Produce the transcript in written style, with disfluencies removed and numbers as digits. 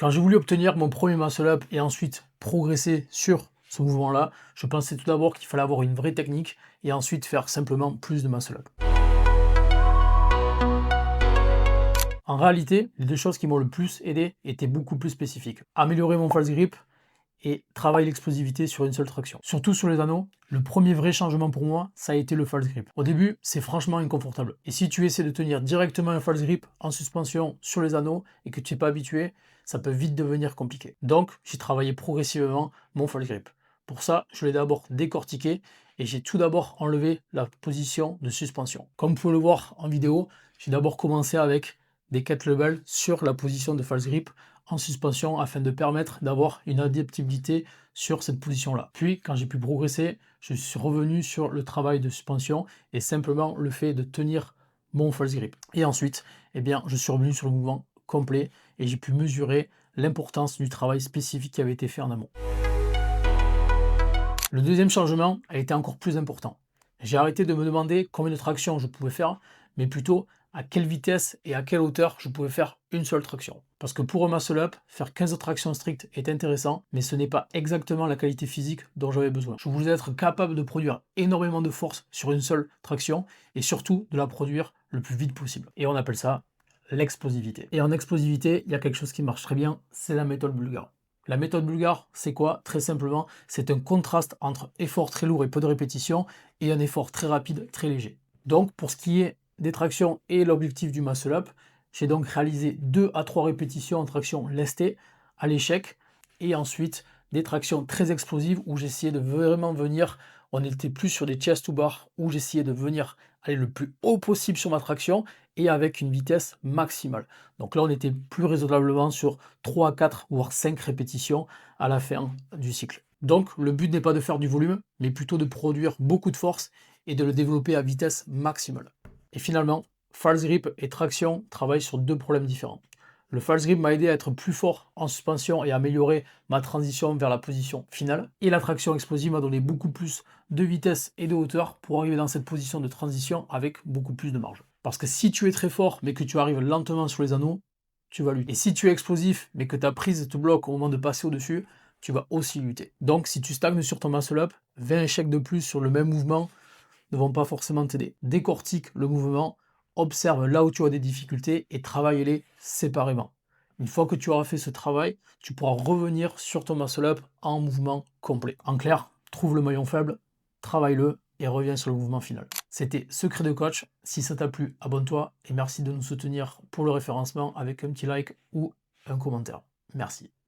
Quand j'ai voulu obtenir mon premier muscle up et ensuite progresser sur ce mouvement-là, je pensais tout d'abord qu'il fallait avoir une vraie technique et ensuite faire simplement plus de muscle up. En réalité, les deux choses qui m'ont le plus aidé étaient beaucoup plus spécifiques. Améliorer mon false grip et travailler l'explosivité sur une seule traction. Surtout sur les anneaux, le premier vrai changement pour moi, ça a été le false grip. Au début, c'est franchement inconfortable. Et si tu essaies de tenir directement un false grip en suspension sur les anneaux et que tu n'es pas habitué, ça peut vite devenir compliqué. Donc, j'ai travaillé progressivement mon false grip. Pour ça, je l'ai d'abord décortiqué et j'ai tout d'abord enlevé la position de suspension. Comme vous pouvez le voir en vidéo, j'ai d'abord commencé avec des kettlebells sur la position de false grip en suspension afin de permettre d'avoir une adaptabilité sur cette position-là. Puis, quand j'ai pu progresser, je suis revenu sur le travail de suspension et simplement le fait de tenir mon false grip. Et ensuite, eh bien, je suis revenu sur le mouvement complet et j'ai pu mesurer l'importance du travail spécifique qui avait été fait en amont. Le deuxième changement a été encore plus important. J'ai arrêté de me demander combien de tractions je pouvais faire, mais plutôt à quelle vitesse et à quelle hauteur je pouvais faire une seule traction. Parce que pour un muscle up, faire 15 tractions strictes est intéressant, mais ce n'est pas exactement la qualité physique dont j'avais besoin. Je voulais être capable de produire énormément de force sur une seule traction, et surtout de la produire le plus vite possible. Et on appelle ça l'explosivité. Et en explosivité, il y a quelque chose qui marche très bien, c'est la méthode bulgare. La méthode bulgare, c'est quoi? Très simplement, c'est un contraste entre effort très lourd et peu de répétitions et un effort très rapide, très léger. Donc, pour ce qui est des tractions et l'objectif du muscle up, j'ai donc réalisé 2 à 3 répétitions en traction lestée à l'échec et ensuite des tractions très explosives où j'essayais de vraiment venir, on n'était plus sur des chest to bar, où j'essayais de venir aller le plus haut possible sur ma traction et avec une vitesse maximale. Donc là, on était plus raisonnablement sur 3, 4, voire 5 répétitions à la fin du cycle. Donc, le but n'est pas de faire du volume, mais plutôt de produire beaucoup de force et de le développer à vitesse maximale. Et finalement, false grip et traction travaillent sur 2 problèmes différents. Le false grip m'a aidé à être plus fort en suspension et à améliorer ma transition vers la position finale. Et la traction explosive m'a donné beaucoup plus de vitesse et de hauteur pour arriver dans cette position de transition avec beaucoup plus de marge. Parce que si tu es très fort mais que tu arrives lentement sur les anneaux, tu vas lutter. Et si tu es explosif mais que ta prise te bloque au moment de passer au-dessus, tu vas aussi lutter. Donc si tu stagnes sur ton muscle up, 20 échecs de plus sur le même mouvement ne vont pas forcément t'aider. Décortique le mouvement, observe là où tu as des difficultés et travaille-les séparément. Une fois que tu auras fait ce travail, tu pourras revenir sur ton muscle up en mouvement complet. En clair, trouve le maillon faible, travaille-le et reviens sur le mouvement final. C'était Secret de Coach. Si ça t'a plu, abonne-toi et merci de nous soutenir pour le référencement avec un petit like ou un commentaire. Merci.